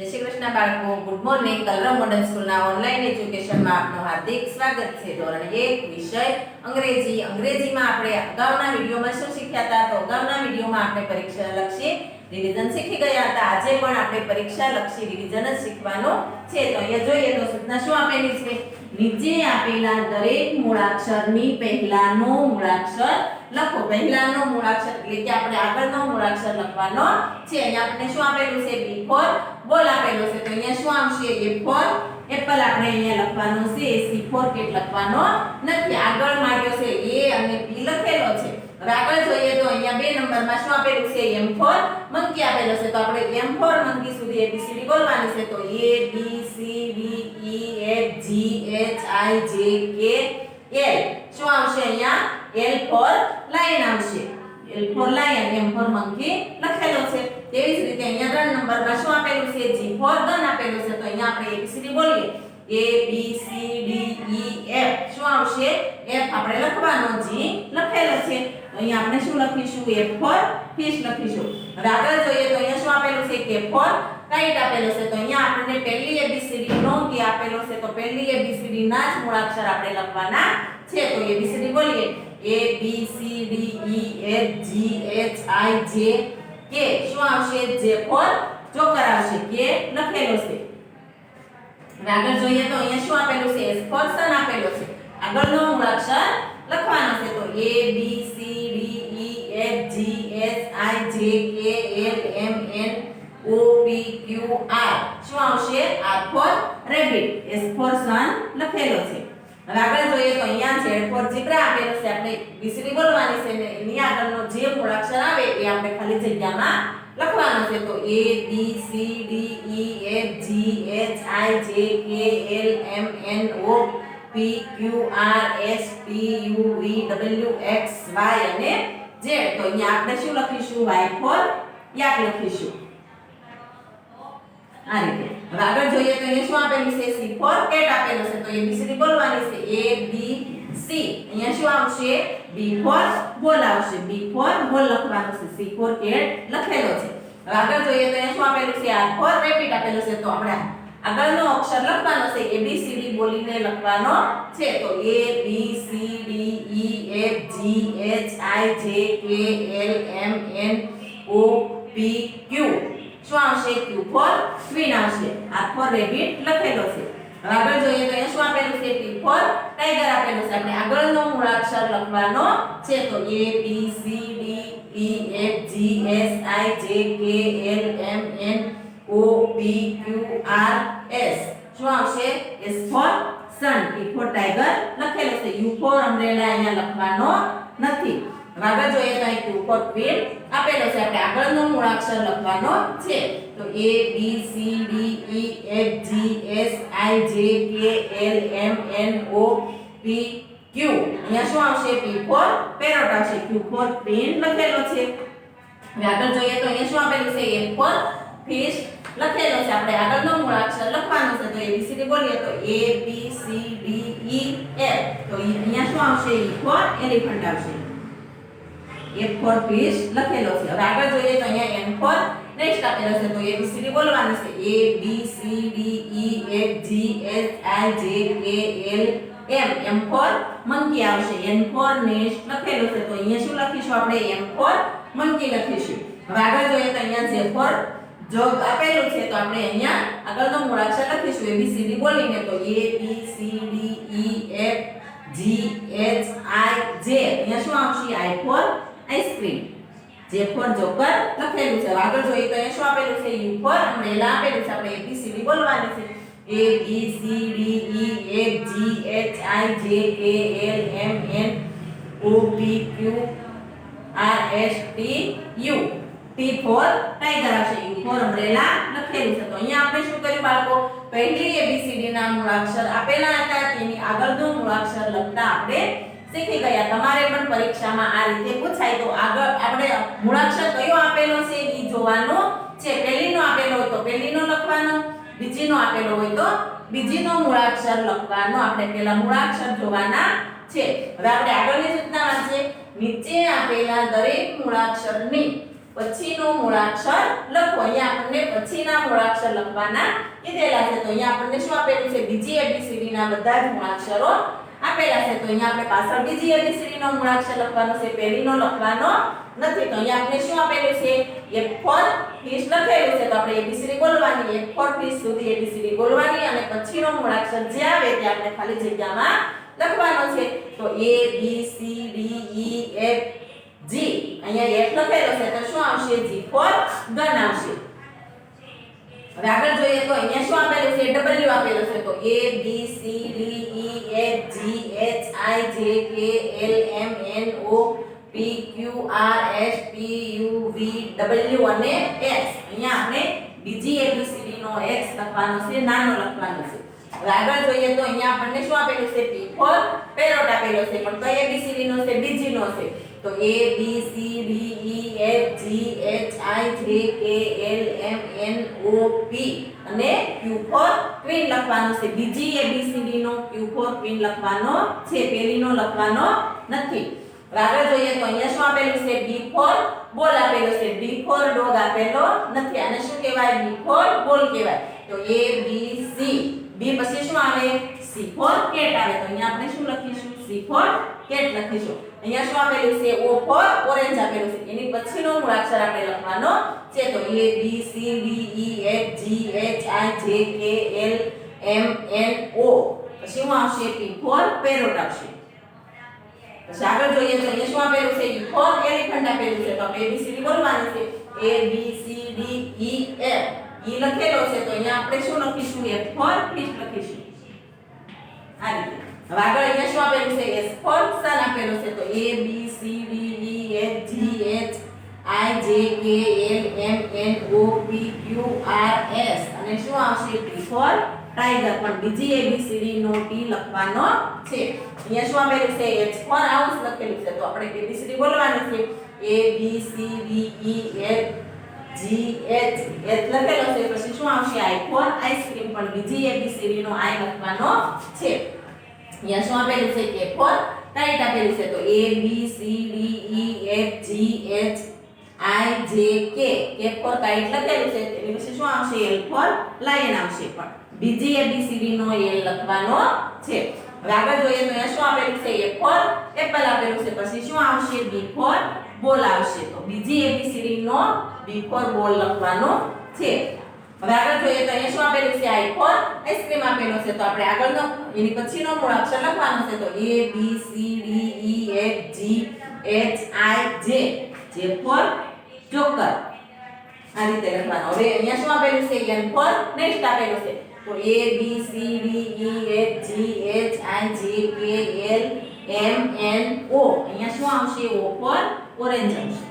જય શ્રી કૃષ્ણ બાળકો, good morning. કલરવ modern સ્કૂલના ઓનલાઈન એજ્યુકેશનમાં આપનું હાર્દિક સ્વાગત છે. ધોરણ 1 વિષય અંગ્રેજી. અંગ્રેજીમાં આપણે અગાઉના વિડીયોમાં શું શીખ્યા હતા? તો અગાઉના વિડીયોમાં આપણે પરીક્ષા લક્ષી રિવિઝન શીખી ગયા હતા. આજે પણ આપણે પરીક્ષા લક્ષી રિવિઝન જ શીખવાનું છે. તો અહીંયા જોઈએ તો સૂચના શું આપેલી છે? નીચે આપેલા દરેક મૂળાક્ષરની પહેલાનો મૂળાક્ષર લખો. પહેલાનો મૂળાક્ષર એટલે કે આપણે આગળનો મૂળાક્ષર લખવાનો છે. અહીંયા આપણે શું આપેલું છે? B for બોલ આપેલો છે. તો અહીંયા શું આવશે? A for એપલ આપણે અહીંયા લખવાનો છે. C for કેટ લખવાનો નથી. આગળ માંગ્યો છે A અને P લખેલો છે. હવે આગળ જોઈએ તો અહીંયા 2 નંબરમાં શું આપેલું છે? M for મંકી આપેલો છે. તો આપણે M for મંકી સુધી ABCD બોલવાની છે. તો A B C D E F G H I J K L શું આવશે? અહીંયા L for લાયન આવશે. L for lion, M for monkey લખેલો છે. તેવી જ રીતે અહીંયા 3 નંબરમાં શું આપેલું છે? G for gun આપેલું છે. તો અહીંયા આપણે ABCD બોલીએ. A B C D E F શું આવશે? F આપણે લખવાનો. G લખેલો છે. તો અહીંયા આપણે શું લખીશું? F for fish લખીશું. હવે આગળ જોઈએ તો અહીંયા શું આપેલું છે? K for kite આપેલો છે. તો અહીંયા આપણને પહેલી ABCD નો K આપેલો છે. તો પહેલી ABCD ના જ મૂળાક્ષર આપણે લખવાના છે. તો ABCD બોલીએ. A B C D E F G H I J K શું આવશે? J for જોકર આવશે. K લખેલો છે. હવે આગળ જોઈએ તો અહીંયા શું આપેલું છે? S for sun આપેલો છે. આગળનો મૂળાક્ષર લખવાનો છે. તો A B C D E F G H I J K L M N O P Q R શું આવશે? R for rabbit. S for sun લખેલો છે. હવે આગળ જોઈએ તો અહીંયા Z for zebra આપેલો છે. આપણે BCD બોલવાની છે ને એની આગળનો જે મૂળાક્ષર આવે એ આપણે ખાલી જગ્યામાં લખવાનો છે. તો A B C D E F G H I J K L M N O P Q R S T U V W X Y અને Z. તો અહીંયા આપણે શું લખીશું? Y for yak લખીશું. આ રીતે. હવે આગળ જોઈએ તો અહીંયા શું આપેલું છે? C for cat આપેલું છે. તો ABCD બોલવાની છે. A B C અહીંયા શું આવશે? B for બોલ આવશે. B for બોલ લખવાનું છે. C for cat લખેલો છે. હવે આગળ જોઈએ તો અહીંયા શું આપેલું છે? R for rabbit આપેલું છે. તો આપણે આગળનો અક્ષર લખવાનો છે. ABCD બોલીને લખવાનો છે. તો A B C D E F G H I J K L M N O P Q શું આવશે? Q for queen આવશે. R for rabbit લખેલો છે. હવે આગળ જોઈએ તો અહીંયા શું આપેલું છે? T for tiger આપેલું છે. આપણે આગળનો મૂળાક્ષર લખવાનો છે. તો A B C D E F G S I J K L M N O P Q R S શું આવશે? S for sun. T for tiger લખેલું છે. U for umbrella અહીંયા લખવાનો નથી. હવે આગળ જોઈએ તો અહીં Q for queen આપેલો છે. આપણે આગળનો મૂળાક્ષર લખવાનો છે. તો A B C D E F G S I J K L M N O P Q અહીંયા શું આવશે? P for parrot આવશે. Q for queen લખેલો છે. હવે આગળ જોઈએ તો અહીંયા શું આપેલું છે? F for fish લખેલો છે. આપણે આગળનો મૂળાક્ષર લખવાનો છે. તો ABCD બોલીએ તો A B C D E F. તો અહીંયા શું આવશે? E for elephant આવશે. F for fish લખેલો છે. હવે આગળ જોઈએ તો અહીંયા N for next આપેલો છે. તો ABCD બોલવાનું છે. A B C D E F G H I J K L M M for monkey આવશે. N for next લખેલો છે. તો અહીંયા શું લખીશું આપણે? M for monkey લખીશું. હવે આગળ જોઈએ તો અહીંયા J for jog આપેલું છે. તો આપણે અહીંયા આગળનો મૂળાક્ષર લખીશું. ABCD બોલીને. તો A B C D E F G H I J અહીંયા શું આવશે? I for ice cream. J for joker લખેલું છે. આગળ જોઈએ તો અહીંયા શું આપેલું છે? U for umbrella આપેલું છે. આપણે ABCD બોલવાની છે. A B C D E F G H I J K L M N O P Q R S T U T for tiger આવશે. U for umbrella લખેલું છે. તો અહીંયા આપણે શું કર્યું બાળકો? પહેલી ABCD ના મૂળાક્ષર આપેલા હતા તેની આગળનો મૂળાક્ષર લખતા આપણે શીખી ગયા. તમારે પણ પરીક્ષામાં આ રીતે પૂછાય તો આગળ આપણે મૂળાક્ષર કયો આપેલો છે એ જોવાનો છે. પહેલીનો આપેલો હોય તો પહેલીનો લખવાનો, બીજીનો આપેલો હોય તો બીજીનો મૂળાક્ષર લખવાનો. આપણે પહેલા મૂળાક્ષર જોવાના છે. હવે આપણે આગળની સૂચના વાંચીએ. નીચે આપેલા દરેક મૂળાક્ષરની પછીનો મૂળાક્ષર લખો. અહીંયા આપણને પછીના મૂળાક્ષર લખવાના કીધેલા છે. તો અહીંયા આપણને શું આપેલું છે? બીજી ABCD ના બધા જ મૂળાક્ષરો આપેલા છે. તો અહીંયા આપણે પાછળ બીજી ABCD નો મૂળાક્ષર લખવાનો છે, પહેલીનો લખવાનો નથી. તો અહીંયા આપણે શું આપેલું છે? F for fish લખેલું છે. તો આપણે ABCD બોલવાની, F for fish સુધી ABCD બોલવાની અને પછીનો મૂળાક્ષર જે આવે તે આપણે ખાલી જગ્યામાં લખવાનો છે. તો A B C D E F G. અહીંયા F લખેલો છે તો શું આવશે? G for gun આવશે. હવે આગળ જોઈએ તો અહીંયા શું આપેલું છે? W આપેલું છે. તો A B C D E F G H I J K L M N O P Q R S T U V W અને X. અહીંયા આપણે બીજી ABCD નો X લખવાનો છે, નાનો લખવાનો છે. હવે આગળ જોઈએ તો અહીંયા આપણને શું આપેલું છે? P for parrot આપેલો છે. પણ કઈ ABCD નો છે? બીજી નો છે. તો A B C D E F G H I J K L M N O P અને Q for queen લખવાનું છે. બીજી ABCD no Q for queen લખવાનો છે, પહેલીનો લખવાનો નથી. આગળ જોઈએ તો અહીંયા શું આપેલું છે? B for ball આપેલો છે. D for dog આપેલો નથી. આને શું કહેવાય? B for ball કહેવાય. તો A B C. B પછી શું આવે? C for cat આવે. તો અહીંયા આપણે શું લખીશું? C for cat લખીશું. અહીંયા શું આપેલું છે? O for orange આપેલું છે. એની પછીનો મૂળાક્ષર આપણે લખવાનો છે. તો A B C D E F G H I J K L M N O. પછી શું આવશે? P for parrot આવશે. પછી આગળ જોઈએ તો અહીંયા શું આપેલું છે? E for elephant આપેલું છે. તો આપણે ABCD બોલવાનું છે. A B C D E F. E લખેલો છે તો અહીંયા આપણે શું લખીશું? F for fish લખીશું. આ રીતે. હવે આગળ અહીંયા શું આપેલું છે? S for sun આપેલું છે. તો A B C D E F G H I J K L M N O P Q R S અને શું આવશે? T for tiger. પણ બીજી ABCD નો T લખવાનો છે. અહીંયા શું આપેલું છે? H for house લખેલું છે. તો આપણે ABCD બોલવાનું છે. A B C D E F G H. H લખેલો છે પછી શું આવશે? I for ice cream. પણ બીજી ABCD નો I લખવાનો છે. અહીંયા શું આપેલું છે? K for kite આપેલું છે. તો A B C D E F G H I J K. K for kite લખેલું છે. એની પછી શું આવશે? L for lion આવશે. પણ બીજી ABCD નો L લખવાનો છે. હવે આગળ જોઈએ તો અહીંયા શું આપેલું છે? A for apple આપેલું છે. પછી શું આવશે? B for ball આવશે. તો બીજી ABCD no B for ball લખવાનો છે. હવે આગળ જોઈએ તો અહીંયા શું આપેલું છે? I for ice cream આપેલું છે. તો આપણે આગળનો એની પછીનો મૂળાક્ષર લખવાનો છે. તો A B C D E F G H I J. J for joker. આ રીતે લખવાનું. હવે અહીંયા શું આપેલું છે? N for nest આપેલું છે. તો A B C D E F G H I J K L M N O. અહીંયા શું આવશે? O for orange આવશે.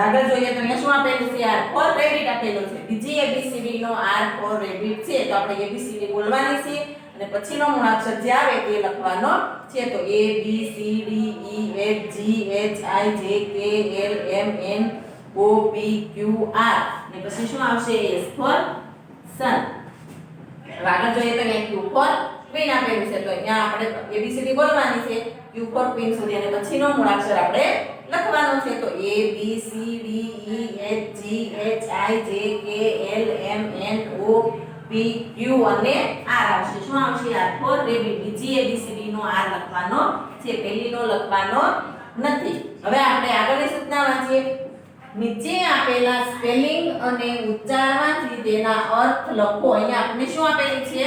આગળ જોઈએ તો અહીંયા શું આપેલું છે? R for rabbit આપેલું છે. બીજી ABCD no R for rabbit છે. તો આપણે ABCD બોલવાની છે અને પછીનો મૂળાક્ષર જે આવે તે લખવાનો છે. તો A B C D E F G H I J K L M N O P Q R અને પછી શું આવશે? S for sun. આગળ જોઈએ તો અહીંયા Q for queen આપેલું છે. તો અહીંયા આપણે ABCD બોલવાની છે Q for queen સુધી અને પછીનો મૂળાક્ષર આપણે લખવાનો છે. તો A B C D E F G H I J K L M N O P Q અને R આવશે. શું આવશે? R for rabbit. બીજી ABCD નો R લખવાનો છે, પહેલીનો લખવાનો નથી. હવે આપણે આગળની સૂચના વાંચીએ. નીચે આપેલા સ્પેલિંગ અને ઉચ્ચાર વાંચી તેના અર્થ લખો. અહીંયા આપણે શું આપેલું છે?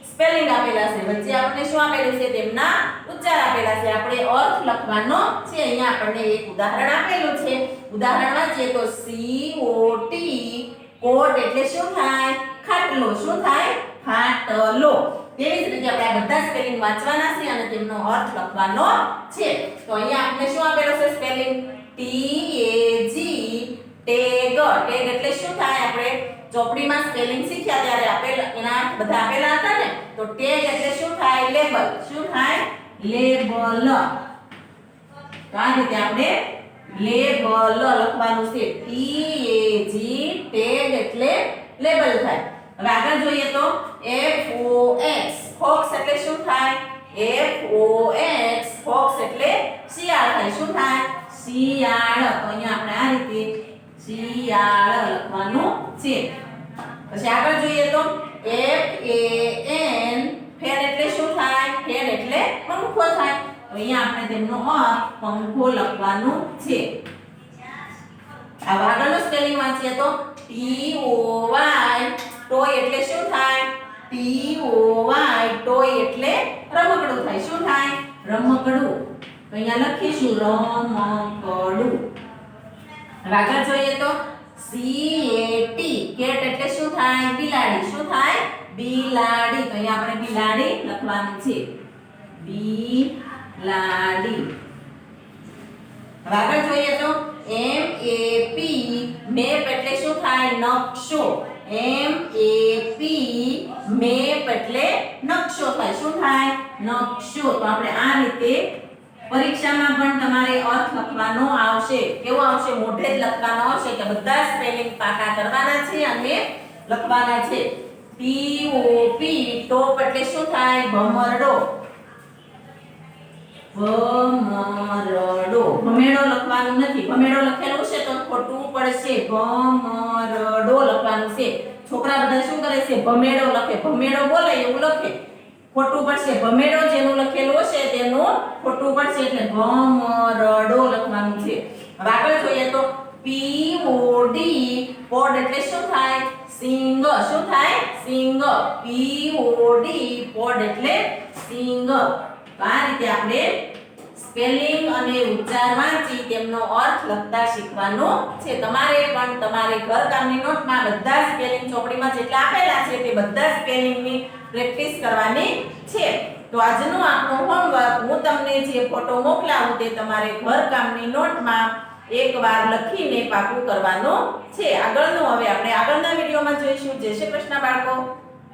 સ્પેલિંગ આપેલા છે. વચ્ચે આપણે શું આપેલું છે? તેમના ઉચ્ચાર આપેલા છે. આપણે અર્થ લખવાનો છે. અહીંયા આપણને એક ઉદાહરણ આપેલું છે. ઉદાહરણ વાંચીએ તો COT. કોટ એટલે શું થાય? ખાટલો. શું થાય? ખાટલો. તેવી જ રીતે આપણે આ બધા સ્પેલિંગ વાંચવાના છે અને તેમનો અર્થ લખવાનો છે. તો અહીંયા આપણે શું આપેલું છે? Spelling TAG. ટેગ. ટેગ એટલે શું થાય? આપણે ચોપડીમાં સ્પેલિંગ શીખ્યા ત્યારે આપેલા એના બધા આપેલા હતા ને. તો ટેગ એટલે શું થાય? લેબલ. શું થાય? લેબલ. તો આ રીતે આપણે લેબલ લખવાનું છે. TAG. ટેગ એટલે લેબલ થાય. હવે આગળ જોઈએ તો FOX. ફોક્સ એટલે શું થાય? FOX. ફોક્સ એટલે શિયાળ થાય. શું થાય? શિયાળ. તો અહીંયા આપણે આ રીતે શિયાળ લખવાનું છે. પછી આગળ જોઈએ તો FAN ફેન એટલે શું થાય? ફેન એટલે પંખો થાય. તો અહીંયા આપણે તેમનો અર્થ પંખો લખવાનું છે. હવે આગળનું સ્પેલિંગ વાંચીએ તો TOY ટોય એટલે શું થાય? TOY ટોય એટલે રમકડું થાય. શું થાય? રમકડું. તો અહીંયા લખીશું રમકડું. હવે આગળ જોઈએ તો CAT કેટ એટલે શું થાય? બિલાડી. શું થાય? બિલાડી. તો અહીંયા આપણે બિલાડી લખવાનું છે. બિલાડી. હવે આગળ જોઈએ તો MAP મેપ એટલે શું થાય? નકશો. MAP મેપ એટલે નકશો થાય. શું થાય? નકશો. તો આપણે આ રીતે પરીક્ષામાં પણ તમારે અર્થ લખવાનો આવશે. કેવો આવશે? મોઢે જ લખવાનો આવશે કે બધા સ્પેલિંગ પાકા કરવાના છે અને લખવાના છે. TOP ટોપ એટલે શું થાય? ભમરડો. ભમરડો. ભમેડો લખવાનું નથી. ભમેડો લખેલું છે તો ખોટું પડશે. ભમરડો લખવાનું છે. છોકરા બધા શું કરે છે? ભમેડો લખે. ભમેડો બોલે એવું લખે. ખોટું પડશે. ભમેડો જેનું લખેલું હશે તેનું ખોટું પડશે એટલે ભમરડો લખવાનું છે. હવે આગળ જોઈએ તો POD પોડ એટલે શું થાય? સિંગ. શું થાય? સિંગ. POD પોડ એટલે સિંગ. તો આ રીતે આપણે સ્પેલિંગ અને ઉચ્ચાર વાંચી તેમનો અર્થ લખતા શીખવાનો છે. તમારે પણ તમારે ઘરકામની નોટમાં બધા સ્પેલિંગ ચોપડીમાં જેટલા આપેલા છે તે બધા સ્પેલિંગની પ્રેક્ટિસ કરવાની છે. તો આજનું આપણું હોમવર્ક હું તમને જે ફોટો મોકલાવું તે તમારે ઘરકામની નોટમાં એકવાર લખીને પાકું કરવાનું છે. આગળનું હવે આપણે આગળના વિડીયોમાં જોઈશું. જય શ્રી કૃષ્ણ બાળકો.